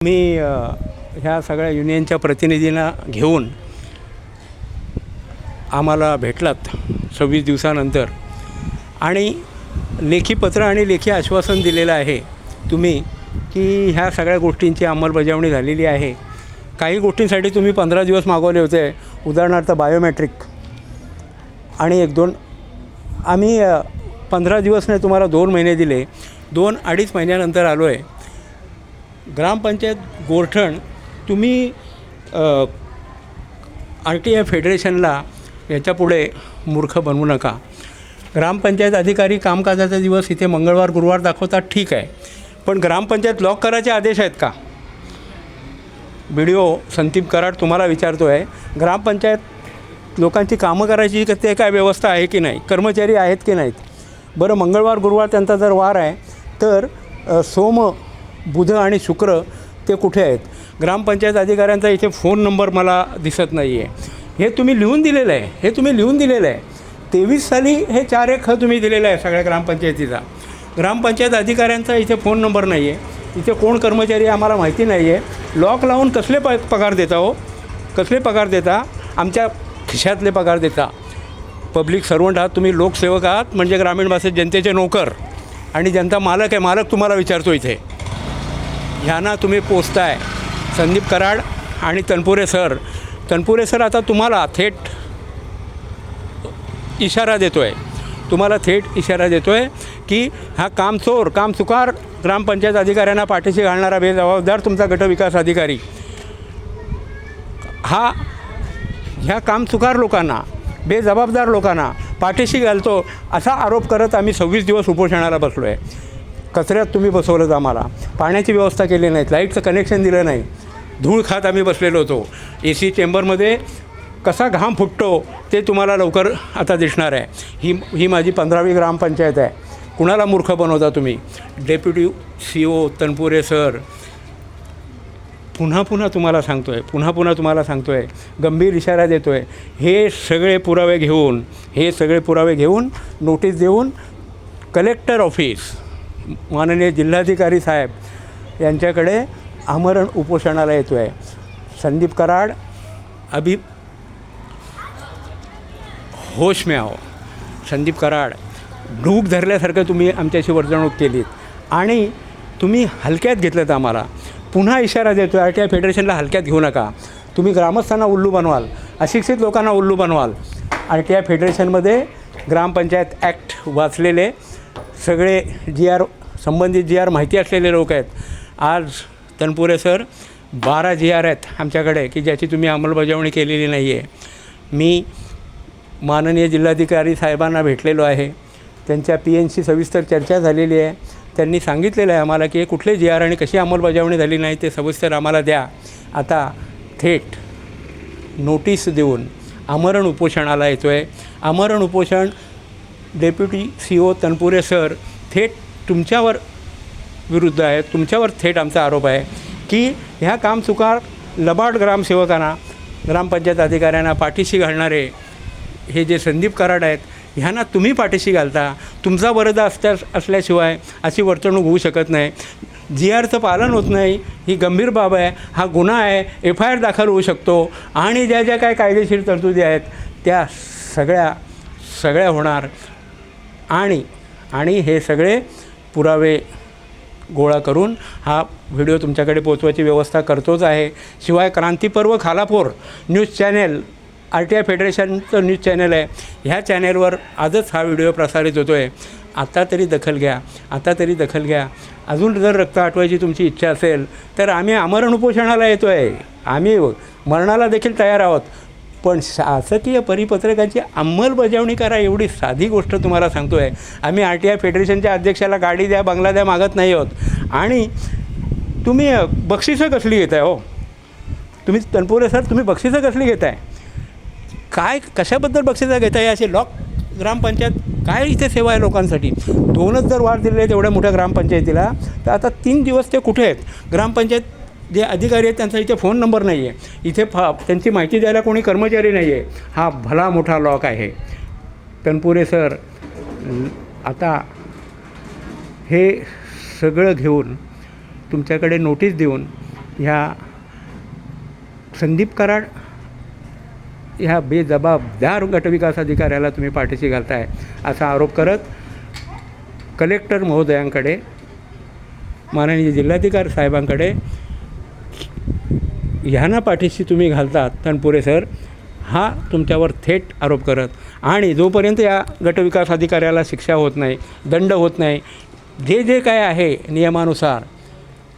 मी ह्या सगळ्या युनियनच्या प्रतिनिधींना घेऊन आम्हाला भेटलात 26 दिवसानंतर आणि लेखी पत्र आणि लेखी आश्वासन दिलेलं आहे तुम्ही की ह्या सगळ्या गोष्टींची अंमलबजावणी झालेली आहे. काही गोष्टींसाठी तुम्ही 15 दिवस मागवले होते, उदाहरणार्थ बायोमेट्रिक आणि 1-2 आम्ही 15 दिवस नाही तुम्हाला 2 महिने दिले. 2-2.5 महिन्यानंतर आलो आहे. ग्रामपंचायत गोरठण तुम्ही RTI फेडरेशनला याच्यापुढे मूर्ख बनवू नका. ग्रामपंचायत अधिकारी कामकाजाचा दिवस इथे मंगळवार गुरुवार दाखवतात, ठीक आहे, पण ग्रामपंचायत लॉक करायचे आदेश आहेत का? BDO संदीप कराड तुम्हाला विचारतो आहे, ग्रामपंचायत लोकांची कामं करायची ते काय व्यवस्था आहे की नाही, कर्मचारी आहेत की नाहीत? बरं, मंगळवार गुरुवार त्यांचा जर वार आहे तर सोम बुध आणि शुक्र ते कुठे आहेत? ग्रामपंचायत अधिकाऱ्यांचा इथे फोन नंबर मला दिसत नाही आहे. हे तुम्ही लिहून दिलेलं आहे. 23 साली हे 4-1 तुम्ही दिलेलं आहे सगळ्या ग्रामपंचायतीचा. ग्रामपंचायत अधिकाऱ्यांचा इथे फोन नंबर नाही आहे. इथे कोण कर्मचारी आम्हाला माहिती नाही आहे. लॉक लावून कसले पगार देता हो? कसले पगार देता? आमच्या खिशातले पगार देता. पब्लिक सर्वंट आहात तुम्ही, लोकसेवक आहात, म्हणजे ग्रामीण भाषेत जनतेचे नोकर आणि जनता मालक आहे. मालक तुम्हाला विचारतो इथे, ह्यांना तुम्ही पोचताय. संदीप कराड आणि तनपुरे सर आता तुम्हाला थेट इशारा देतो आहे की हा कामचोर कामचुकार ग्रामपंचायत अधिकाऱ्यांना पाठीशी घालणारा बेजबाबदार तुमचा गटविकास अधिकारी हा ह्या कामचुकार लोकांना, बेजबाबदार लोकांना पाठीशी घालतो असा आरोप करत आम्ही 26 दिवस उपोषणाला बसलो आहे. कचऱ्यात तुम्ही बसवलं, आम्हाला पाण्याची व्यवस्था केली नाही, लाईटचं कनेक्शन दिलं नाही, धूळ खात आम्ही बसलेलो होतो. AC चेंबरमध्ये कसा घाम फुटतो ते तुम्हाला लवकर आता दिसणार आहे. ही माझी 15वी ग्रामपंचायत आहे. कुणाला मूर्ख बनवता तुम्ही? डेप्युटी CO तनपुरे सर, पुन्हा पुन्हा तुम्हाला सांगतो आहे, गंभीर इशारा देतो आहे. हे सगळे पुरावे घेऊन नोटीस देऊन कलेक्टर ऑफिस माननीय जिल्हाधिकारी साहेब यांच्याकडे आमरण उपोषणाला येतो आहे. संदीप कराड अभी होश में आओ. संदीप कराड, ढूक धरल्यासारखं तुम्ही आमच्याशी वर्तणूक केलीत आणि तुम्ही हलक्यात घेतलं. आम्हाला पुन्हा इशारा देतो आहे, RTI फेडरेशनला हलक्यात घेऊ नका. तुम्ही ग्रामस्थांना उल्लू बनवाल, अशिक्षित लोकांना उल्लू बनवाल. RTI फेडरेशनमध्ये ग्रामपंचायत ॲक्ट वाचलेले सगळे संबंधित GR माहिती असलेले लोक आहेत. आज तनपुरे सर 12 GR आहेत आमच्याकडे की ज्याची तुम्ही अंमलबजावणी केलेली नाही आहे. मी माननीय जिल्हाधिकारी साहेबांना भेटलेलो आहे. त्यांच्या PNशी सविस्तर चर्चा झालेली आहे. त्यांनी सांगितलेलं आहे आम्हाला की कुठले GR आणि कशी अंमलबजावणी झाली नाही ते सविस्तर आम्हाला द्या. आता थेट नोटीस देऊन आमरण उपोषणाला येतो आहे. आमरण उपोषण डेप्युटी CO तनपुरे सर थेट तुमच्यावर विरुद्ध आहे. तुमच्यावर थेट आमचा आरोप आहे की ह्या कामचुकार लबाड ग्रामसेवकांना, ग्रामपंचायत अधिकाऱ्यांना पाठीशी घालणारे हे जे संदीप कराड आहेत ह्यांना तुम्ही पाठीशी घालता. तुमचा वरदा असल्याशिवाय अशी वर्तणूक होऊ शकत नाही. GRचं पालन होत नाही, ही गंभीर बाब आहे, हा गुन्हा आहे, FIR दाखल होऊ शकतो आणि ज्या काय कायदेशीर तरतुदी आहेत त्या सगळ्या होणार आणि हे सगळे पुरावे गोळा करून हा व्हिडिओ तुमच्याकडे पोचवायची व्यवस्था करतोच आहे. शिवाय Krantiparv Khalapur news channel, RTI फेडरेशनचं न्यूज चॅनल आहे, ह्या चॅनेलवर आजच हा व्हिडिओ प्रसारित होतो आहे. आता तरी दखल घ्या. अजून जर रक्त आटवायची तुमची इच्छा असेल तर आम्ही आमरण उपोषणाला येतो आहे. आम्ही मरणाला देखील तयार आहोत, पण शासकीय परिपत्रकाची अंमलबजावणी करा, एवढी साधी गोष्ट तुम्हाला सांगतो आहे. आम्ही RTI फेडरेशनच्या अध्यक्षाला गाडी द्या, बंगला द्या मागत नाही आहोत. आणि तुम्ही बक्षिसं कसली घेताय हो? तुम्ही तनपुरे सर, तुम्ही बक्षिसं कसली घेताय? कशाबद्दल बक्षिसं घेताय? असे ग्रामपंचायत काय इथे सेवा आहे लोकांसाठी? 2च जर वार दिले तेवढ्या मोठ्या ग्रामपंचायतीला, तर आता 3 दिवस ते कुठे आहेत? ग्रामपंचायत जे अधिकारी आहेत त्यांचा इथे फोन नंबर नाही आहे, इथे त्यांची माहिती द्यायला कोणी कर्मचारी नाही आहे. हा भला मोठा लॉक आहे. तनपुरे सर, आता हे सगळं घेऊन तुमच्याकडे नोटीस देऊन ह्या संदीप कराड ह्या बेजबाबदार गटविकास अधिकाऱ्याला तुम्ही पाठीशी घालताय असा आरोप करत कलेक्टर महोदयांकडे, माननीय जिल्हाधिकारी साहेबांकडे ह्यांना पाठीशी तुम्ही घालतात तनपुरे सर, हा तुमच्यावर थेट आरोप करत, आणि जोपर्यंत या गटविकास अधिकाऱ्याला शिक्षा होत नाही, दंड होत नाही, जे जे काय आहे नियमानुसार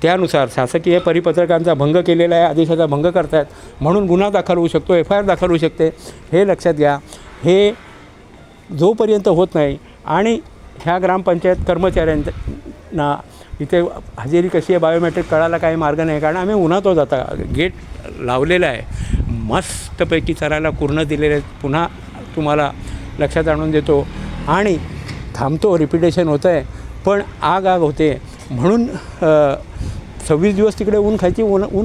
त्यानुसार शासकीय परिपत्रकांचा भंग केलेला आहे, आदेशाचा भंग करतायत म्हणून गुन्हा दाखल होऊ शकतो, FIR दाखल होऊ शकते, हे लक्षात घ्या. हे जोपर्यंत होत नाही आणि ह्या ग्रामपंचायत कर्मचाऱ्यांना इथे हजेरी कशी आहे, बायोमेट्रिक कळायला काही मार्ग नाही, कारण आम्ही उन्हातच आता गेट लावलेलं आहे, मस्तपैकी चरायला पूर्ण दिलेले आहेत. पुन्हा तुम्हाला लक्षात आणून देतो आणि थांबतो, रिपिटेशन होतं आहे, पण आग होते म्हणून 26 दिवस तिकडे ऊन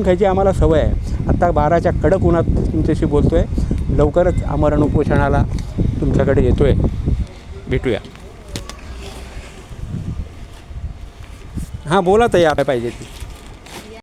खायची आम्हाला सवय आहे. आत्ता 12च्या कडक उन्हात तुमच्याशी बोलतो आहे. लवकरच आमरण उपोषणाला तुमच्याकडे येतो आहे. भेटूया. हां बोला, तयार पाहिजे ती.